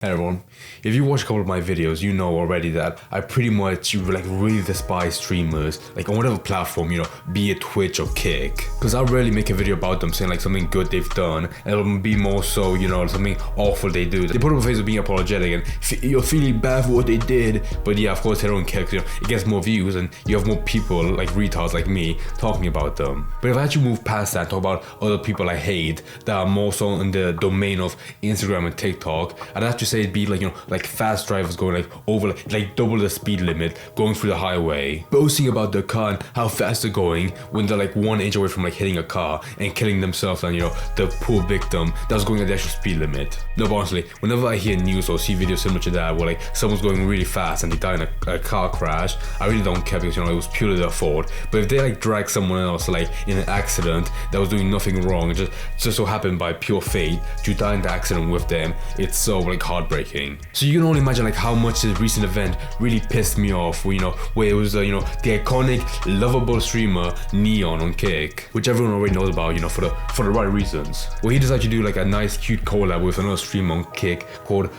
Hey everyone, if you watch a couple of my videos, you know already that I pretty much like really despise streamers, like on whatever platform, be it Twitch or Kick, because I rarely make a video about them saying like something good they've done, and it'll be more so, something awful they do. They put up a face of being apologetic and you're feeling bad for what they did, but yeah, of course they don't care because it gets more views and you have more people like retards like me talking about them. But if I actually move past that and talk about other people I hate that are more so in the domain of Instagram and TikTok, I'd have to say it'd be like fast drivers going like over like double the speed limit going through the highway, boasting about their car and how fast they're going when they're like 1 inch away from like hitting a car and killing themselves, and the poor victim that was going at the actual speed limit. No, but honestly, whenever I hear news or see videos similar to that where like someone's going really fast and they die in a car crash, I really don't care because it was purely their fault. But if they like drag someone else like in an accident that was doing nothing wrong, just so happened by pure fate to die in the accident with them, it's so like heartbreaking. So you can only imagine like how much this recent event really pissed me off, where it was the iconic lovable streamer N3on on Kick, which everyone already knows about, for the right reasons. Well, he decided to do like a nice cute collab with another streamer on Kick called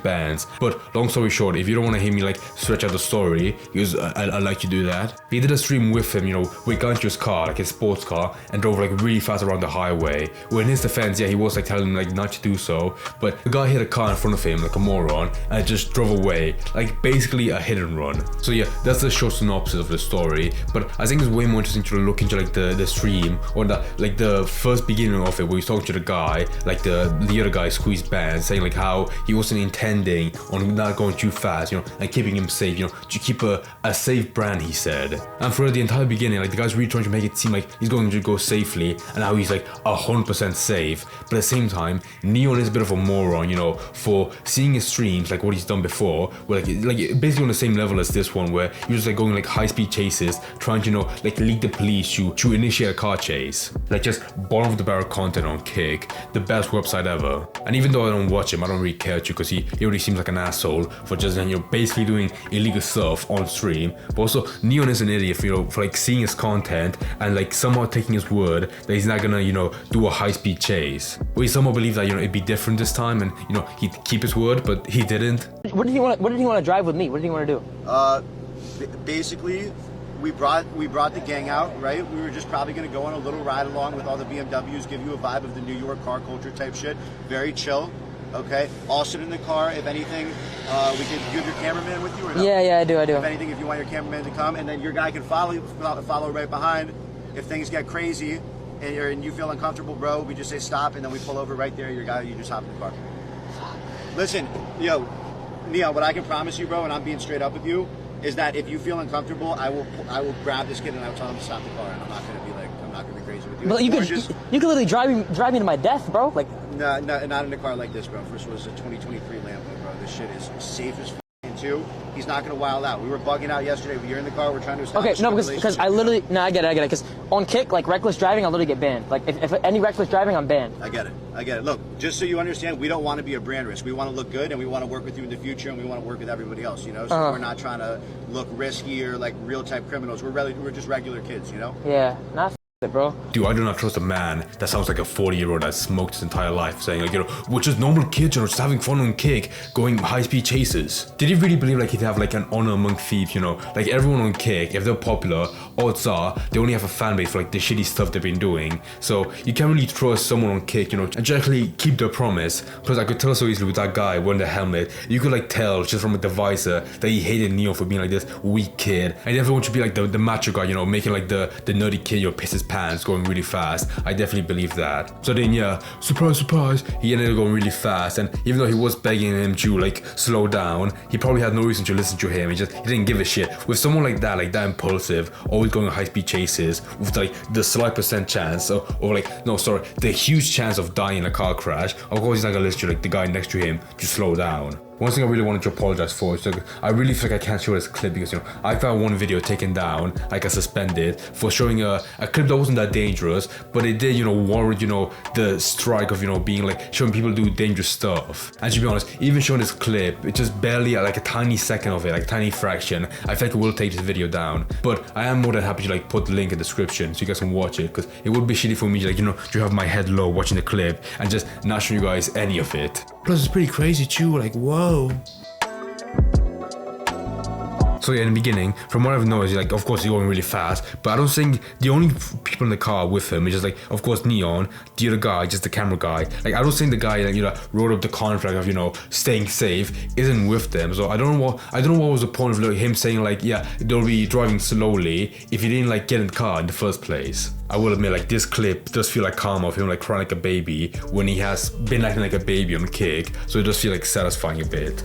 Benz. But long story short, if you don't want to hear me like stretch out the story, because I like to do that, he did a stream with him, we got into his car, like his sports car, and drove like really fast around the highway. Well, in his defense, yeah, he was like telling him like not to do so, but the guy hit a car in front of him like a moron and just drove away, like basically a hit and run. So yeah, that's the short synopsis of the story, but I think it's way more interesting to look into like the stream or the first beginning of it, where he's talking to the guy, like the other guy Benz, saying like how he wasn't intending on not going too fast, and keeping him safe, to keep a safe brand, he said. And for the entire beginning, like the guy's really trying to make it seem like he's going to go safely and how he's like 100% safe, but at the same time N3on is a bit of a moron, for seeing his streams like what he's done before, where like basically on the same level as this one, where he was like going like high speed chases, trying to like lead the police to initiate a car chase, like just bottom of the barrel content on Kick, the best website ever. And even though I don't watch him, I don't really care to, because he already seems like an asshole for just basically doing illegal stuff on stream. But also N3on is an idiot for like seeing his content and like somehow taking his word that he's not gonna do a high speed chase. Well, he somehow believed that it'd be different this time and he'd keep his word, but he didn't. What did he want to drive with me? What did he want to do? Basically, we brought the gang out, right? We were just probably going to go on a little ride along with all the BMWs, give you a vibe of the New York car culture type shit. Very chill, okay? All sit in the car. If anything, we could. You have your cameraman with you or no? Yeah, I do. If anything, if you want your cameraman to come, and then your guy can follow right behind. If things get crazy and you feel uncomfortable, bro, we just say stop, and then we pull over right there. Your guy, you just hop in the car. Listen, N3on, what I can promise you, bro, and I'm being straight up with you, is that if you feel uncomfortable, I will grab this kid and I'll tell him to stop the car, and I'm not gonna be crazy with you. But you could literally drive me to my death, bro. Like, no, not in a car like this, bro. First of all, it's a 2023 Lambo, bro. This shit is safe as too. He's not gonna wild out. We were bugging out yesterday. You're in the car. We're trying to establish. Okay, no, because I literally I get it. Because on Kick, like reckless driving, I'll literally get banned. Like if any reckless driving, I'm banned. I get it. Look, just so you understand, we don't want to be a brand risk. We want to look good, and we want to work with you in the future, and we want to work with everybody else. So we're not trying to look risky or like real type criminals. We're just regular kids. Yeah, not it, bro. Dude, I do not trust a man that sounds like a 40-year-old that smoked his entire life, saying like, we're just normal kids, just having fun on Kick, going high-speed chases. Did he really believe like he'd have like an honor among thieves, like everyone on Kick, if they're popular, odds are they only have a fan base for like the shitty stuff they've been doing. So you can't really trust someone on Kick, and just actually keep their promise. Plus I could tell so easily with that guy wearing the helmet, you could like tell just from the visor that he hated N3on for being like this weak kid, and everyone should be like the macho guy, making like the nerdy kid, piss his pants, going really fast. I definitely believe that. So then yeah, surprise, he ended up going really fast, and even though he was begging him to like slow down, he probably had no reason to listen to him. He didn't give a shit. With someone like that impulsive, always going on high speed chases with like the slight % chance the huge chance of dying in a car crash, of course he's not gonna listen to like the guy next to him to slow down. One thing I really wanted to apologize for is like, I really feel like I can't show this clip because, you know, I found one video taken down, like I suspended, for showing a clip that wasn't that dangerous, but it did, you know, warrant, you know, the strike of, you know, being like, showing people do dangerous stuff. And to be honest, even showing this clip, it's just barely like a tiny second of it, like a tiny fraction. I feel like it will take this video down. But I am more than happy to like put the link in the description so you guys can watch it, because it would be shitty for me, like, you know, to have my head low watching the clip and just not show you guys any of it. Plus, it's pretty crazy too, like, whoa. So yeah, in the beginning, from what I've noticed, like, of course he's going really fast, but I don't think the only people in the car with him is just like, of course, N3on, the other guy, just the camera guy. Like, I don't think the guy that, you know, wrote up the contract of, you know, staying safe isn't with them. So I don't know what was the point of like, him saying like, yeah, they'll be driving slowly if he didn't like get in the car in the first place. I will admit, like, this clip does feel like karma of him like crying like a baby when he has been acting like a baby on Kick, so it does feel like satisfying a bit.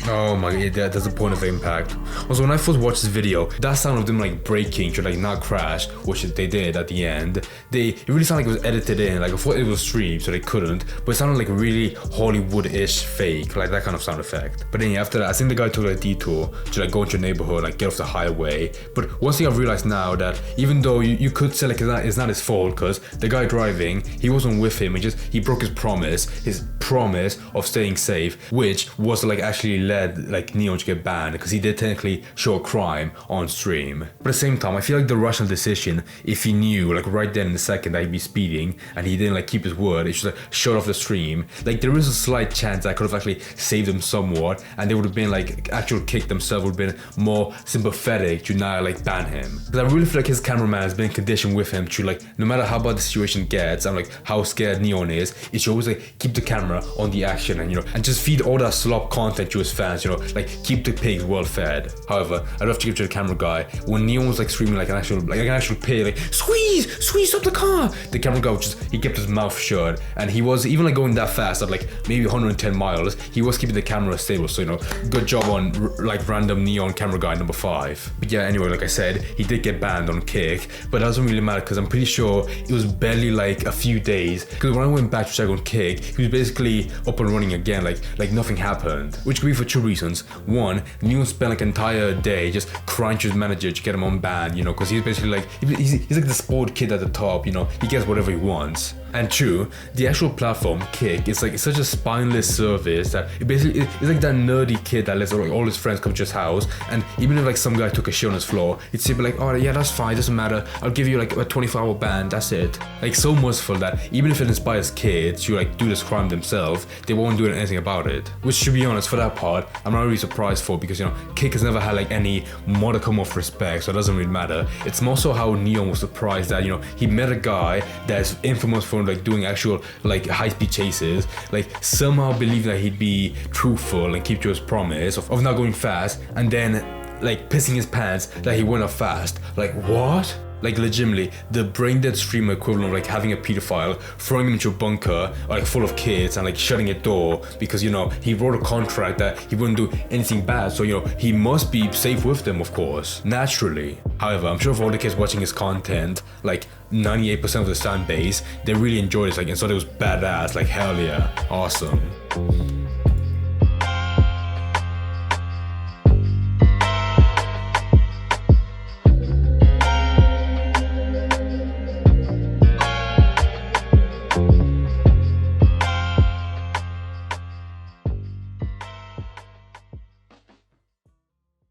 Oh my god, that's the point of impact. Also, when I first watched this video, that sound of them like braking to like not crash, which they did at the end, it really sounded like it was edited in. Like, I thought it was streamed, so they couldn't, but it sounded like really Hollywood-ish fake, like that kind of sound effect. But then after that, I think the guy took a detour to like go into a neighborhood, like get off the highway. But one thing I've realized now, that even though you could say like it's not his fault, because the guy driving, he wasn't with him, he broke his promise of staying safe, which was like actually led like N3on to get banned, because he did technically show a crime on stream. But at the same time, I feel like the rational decision, if he knew like right then in the second that he'd be speeding and he didn't like keep his word, he should like shut off the stream. Like, there is a slight chance that I could have actually saved him somewhat, and they would have been like, actual Kick themselves would have been more sympathetic to now like ban him. Because I really feel like his cameraman has been conditioned with him to like, no matter how bad the situation gets and like how scared N3on is, he should always like keep the camera on the action and, you know, and just feed all that slop content to his fans, you know, like keep the pigs well fed. However, I'd have to give it to the camera guy. When N3on was like screaming like an actual pig, like squeeze stop the car, the camera guy he kept his mouth shut, and he was even like going that fast at like maybe 110 miles. He was keeping the camera stable, so, you know, good job on like random N3on camera guy number 5. But yeah, anyway, like I said, he did get banned on Kick, but that doesn't really matter because I'm pretty sure it was barely like a few days, because when I went back to check on Kick, he was basically up and running again, like nothing happened, which could be for 2 reasons. One, N3on spent like an entire day just crying to his manager to get him unbanned, you know, because he's basically like, he's like the spoiled kid at the top, you know, he gets whatever he wants. And 2, the actual platform, Kick, it's like such a spineless service that it's like that nerdy kid that lets all his friends come to his house, and even if like some guy took a shit on his floor, he'd say like, oh yeah, that's fine, doesn't matter, I'll give you like a 24-hour ban, that's it. Like, so merciful that even if it inspires kids to like do this crime themselves, they won't do anything about it. Which, to be honest, for that part, I'm not really surprised for, because, you know, Kick has never had like any modicum of respect, so it doesn't really matter. It's more so how N3on was surprised that, you know, he met a guy that's infamous for like doing actual like high-speed chases, like somehow believing that he'd be truthful and keep to his promise of not going fast, and then like pissing his pants that he went up fast. Like, what? Like, legitimately, the brain-dead streamer equivalent of like having a pedophile, throwing him into a bunker like full of kids and like shutting a door because, you know, he wrote a contract that he wouldn't do anything bad, so, you know, he must be safe with them, of course, naturally. However, I'm sure for all the kids watching his content, like 98% of the fan base, they really enjoyed it, like, and thought it was badass, like, hell yeah, awesome.